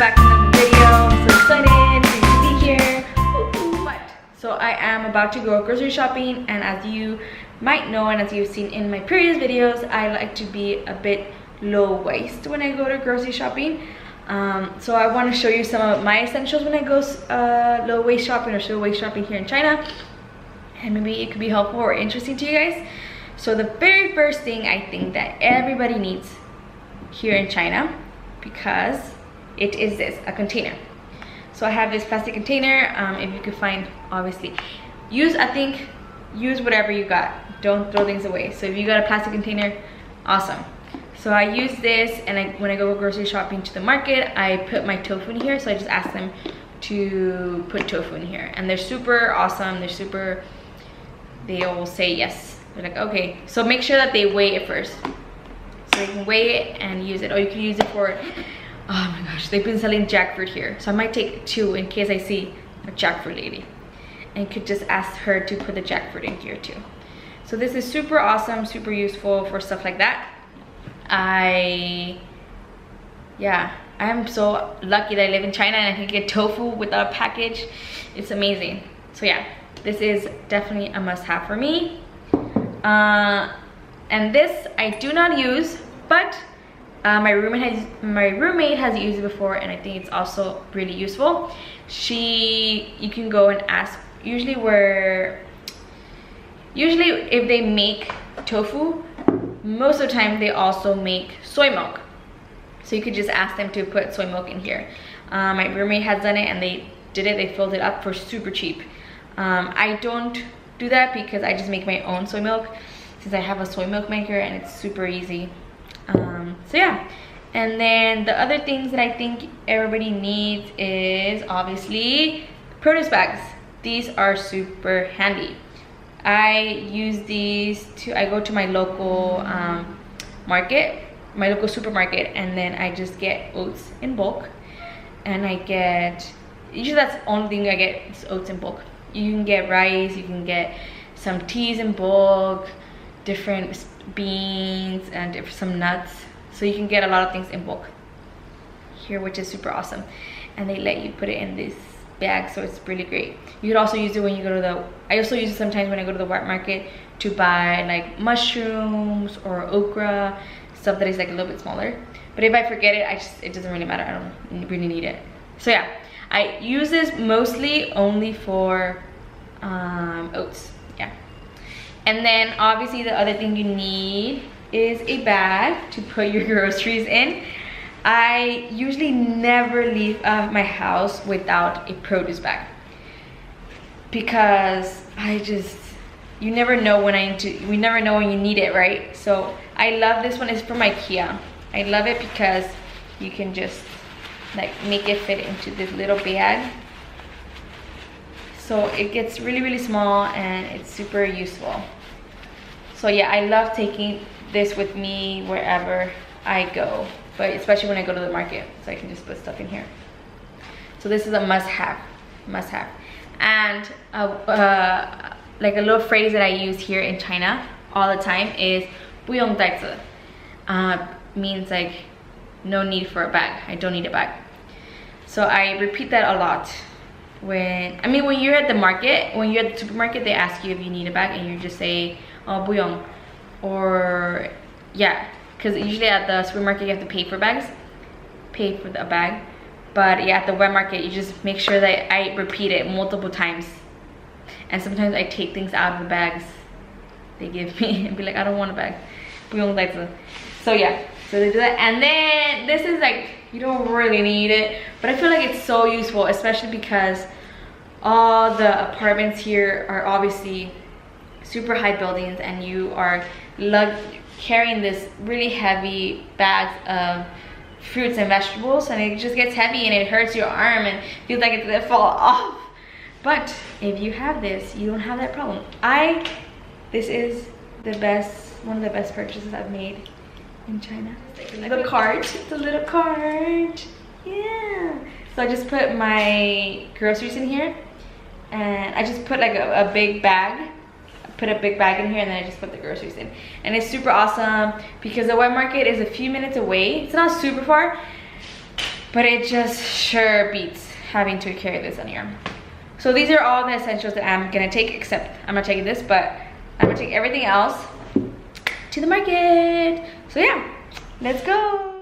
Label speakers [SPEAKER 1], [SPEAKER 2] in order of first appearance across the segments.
[SPEAKER 1] back to another video. I'm so excited to be here. What? So I am about to go grocery shopping, and as you might know and as you've seen in my previous videos, I like to be a bit low waist when I go to grocery shopping. So I want to show you some of my essentials when I go low waist shopping or slow waist shopping here in China, and maybe it could be helpful or interesting to you guys. So the very first thing I think that everybody needs here in China, because it is this, a container. So I have this plastic container. If you could find, obviously, use whatever you got. Don't throw things away. So if you got a plastic container, awesome. So I use this, and when I go grocery shopping to the market, I put my tofu in here. So I just ask them to put tofu in here, and they're super awesome. They will say yes. They're like, okay. So make sure that they weigh it first, so you can weigh it and use it, or you can use it for, oh my gosh, they've been selling jackfruit here, so I might take 2 in case I see a jackfruit lady, and could just ask her to put the jackfruit in here too. So this is super awesome, super useful for stuff like that. I am so lucky that I live in China and I can get tofu without a package. It's amazing. So yeah, this is definitely a must-have for me. And this I do not use, but my roommate has used it before, and I think it's also really useful. You can go and ask, usually if they make tofu, most of the time they also make soy milk, so you could just ask them to put soy milk in here. My roommate has done it, and they filled it up for super cheap. I don't do that because I just make my own soy milk, since I have a soy milk maker and it's super easy. So yeah, and then the other things that I think everybody needs is obviously produce bags. These are super handy. I use these I go to my local my local supermarket, and then I just get oats in bulk, and usually that's the only thing I get is oats in bulk. You can get rice, you can get some teas in bulk, different beans, and some nuts. So you can get a lot of things in bulk here, which is super awesome. And they let you put it in this bag, so it's really great. You could also use it when you go to I also use it sometimes when I go to the wet market to buy like mushrooms or okra, stuff that is like a little bit smaller. But if I forget it, it doesn't really matter. I don't really need it. So yeah, I use this mostly only for oats. Yeah. And then obviously the other thing you need is a bag to put your groceries in. I usually never leave my house without a produce bag, because you never know when we never know when you need it, right? So I love this one. It's from IKEA. I love it because you can just like make it fit into this little bag, so it gets really small and it's super useful. So yeah, I love taking this with me wherever I go, but especially when I go to the market, so I can just put stuff in here. So this is a must-have. And like a little phrase that I use here in China all the time is 不用袋子. Means like no need for a bag. I don't need a bag. So I repeat that a lot when you're at the market, when you're at the supermarket, they ask you if you need a bag, and you just say, oh, 不用. Or yeah, because usually at the supermarket you have to pay for the bag. But yeah, at the wet market, you just make sure that I repeat it multiple times. And sometimes I take things out of the bags they give me and be like, I don't want a bag. 不用袋子. So yeah, so they do that. And then this is like, you don't really need it, but I feel like it's so useful, especially because all the apartments here are obviously super high buildings, and you are carrying this really heavy bags of fruits and vegetables, and it just gets heavy and it hurts your arm and feels like it's gonna fall off. But if you have this, you don't have that problem. This is one of the best purchases I've made in China. The cart, the little cart, yeah. So I just put my groceries in here, and I just put like a big bag. Put a big bag in here, and then I just put the groceries in. And it's super awesome because the wet market is a few minutes away. It's not super far, but it just sure beats having to carry this on your arm. So these are all the essentials that I'm gonna take, except I'm not taking this, but I'm gonna take everything else to the market. So yeah, let's go.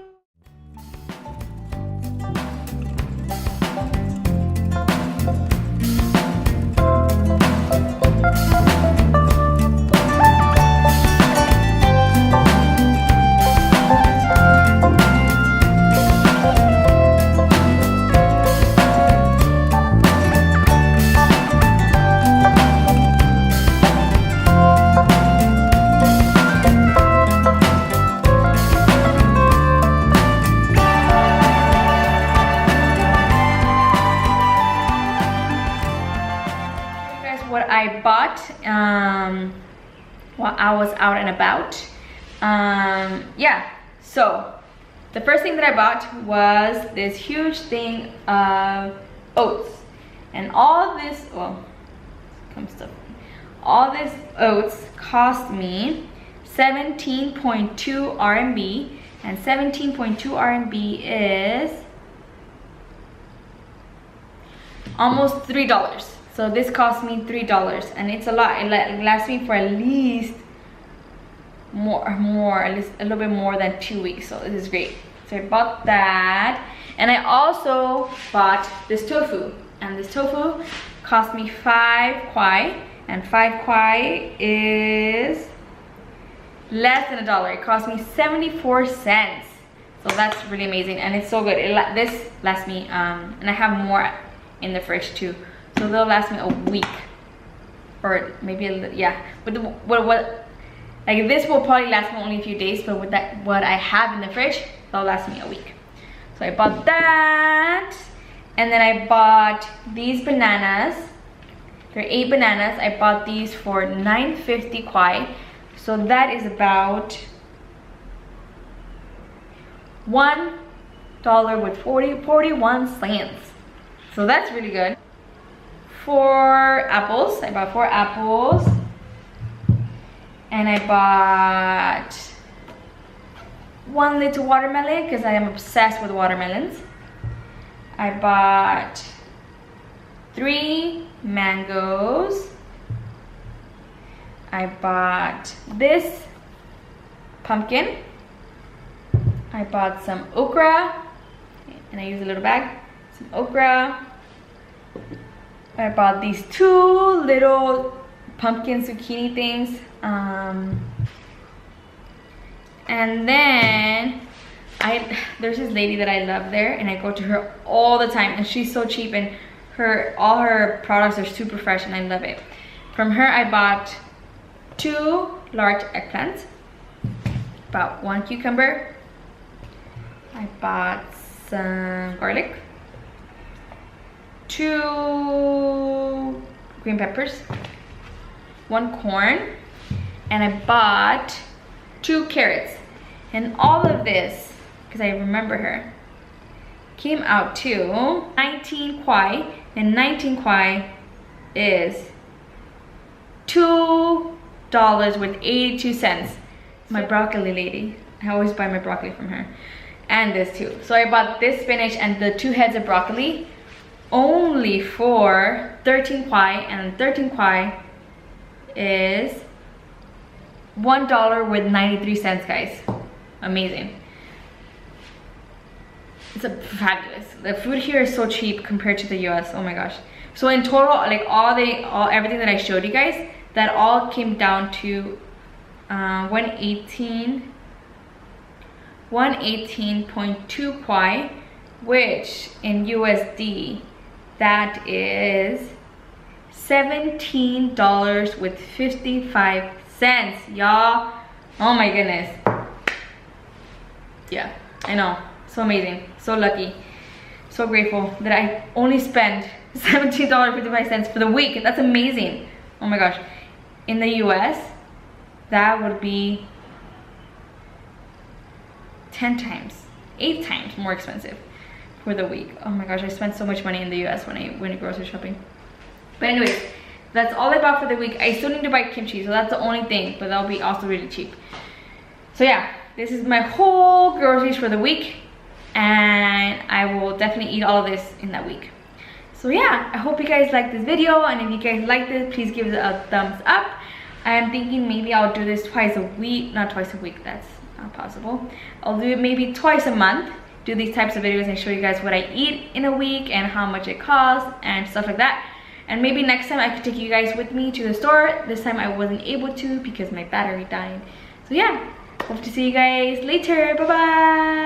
[SPEAKER 1] What I bought while I was out and about. Yeah, so the first thing that I bought was this huge thing of oats, and all this, well, come stuff. All this oats cost me 17.2 RMB, and 17.2 RMB is almost $3. So this cost me $3, and it's a lot. It lasts me for at least at least a little bit more than 2 weeks. So this is great. So I bought that, and I also bought this tofu, and this tofu cost me 5 kwai, and 5 kwai is less than $1. It cost me 74 cents. So that's really amazing, and it's so good. This lasts me, and I have more in the fridge too. So they'll last me a week, or maybe a little, yeah. But like this will probably last me only a few days, but with what I have in the fridge, they'll last me a week. So I bought that, and then I bought these bananas. There are 8 bananas. I bought these for 9.50 kwai. So that is about $1 with 41 cents. So that's really good. 4 apples. I bought 4 apples, and I bought 1 little watermelon because I am obsessed with watermelons. I bought 3 mangoes. I bought this pumpkin. I bought some okra, and I use a little bag. Some okra. I bought these 2 little pumpkin zucchini things. And then there's this lady that I love there, and I go to her all the time, and she's so cheap, and all her products are super fresh, and I love it. From her I bought 2 large eggplants, about 1 cucumber. I bought some garlic, 2 green peppers, 1 corn, and I bought 2 carrots. And all of this, because I remember her, came out to 19 kwai, and 19 kwai is $2 with 82 cents. My broccoli lady, I always buy my broccoli from her, and this too. So I bought this spinach and the 2 heads of broccoli only for 13 kwai, and 13 kwai is $1 with 93 cents, guys. Amazing. It's fabulous. The food here is so cheap compared to the US. Oh my gosh. So in total, like everything that I showed you guys, that all came down to 118.2 kwai, which in USD that is $17 with 55 cents, y'all. Oh my goodness. Yeah, I know. So amazing. So lucky. So grateful that I only spent $17.55 for the week. That's amazing. Oh my gosh. In the US, that would be 10 times, 8 times more expensive for the week. Oh my gosh, I spent so much money in the US when I went grocery shopping. But anyways, that's all I bought for the week. I still need to buy kimchi, so that's the only thing, but that'll be also really cheap. So yeah, this is my whole groceries for the week, and I will definitely eat all of this in that week. So yeah, I hope you guys like this video, and if you guys like this, please give it a thumbs up. I'm thinking maybe I'll do this twice a week. Not twice a week, that's not possible. I'll do it maybe twice a month, do these types of videos and show you guys what I eat in a week and how much it costs and stuff like that. And maybe next time I could take you guys with me to the store. This time I wasn't able to because my battery died. So yeah, hope to see you guys later. Bye bye.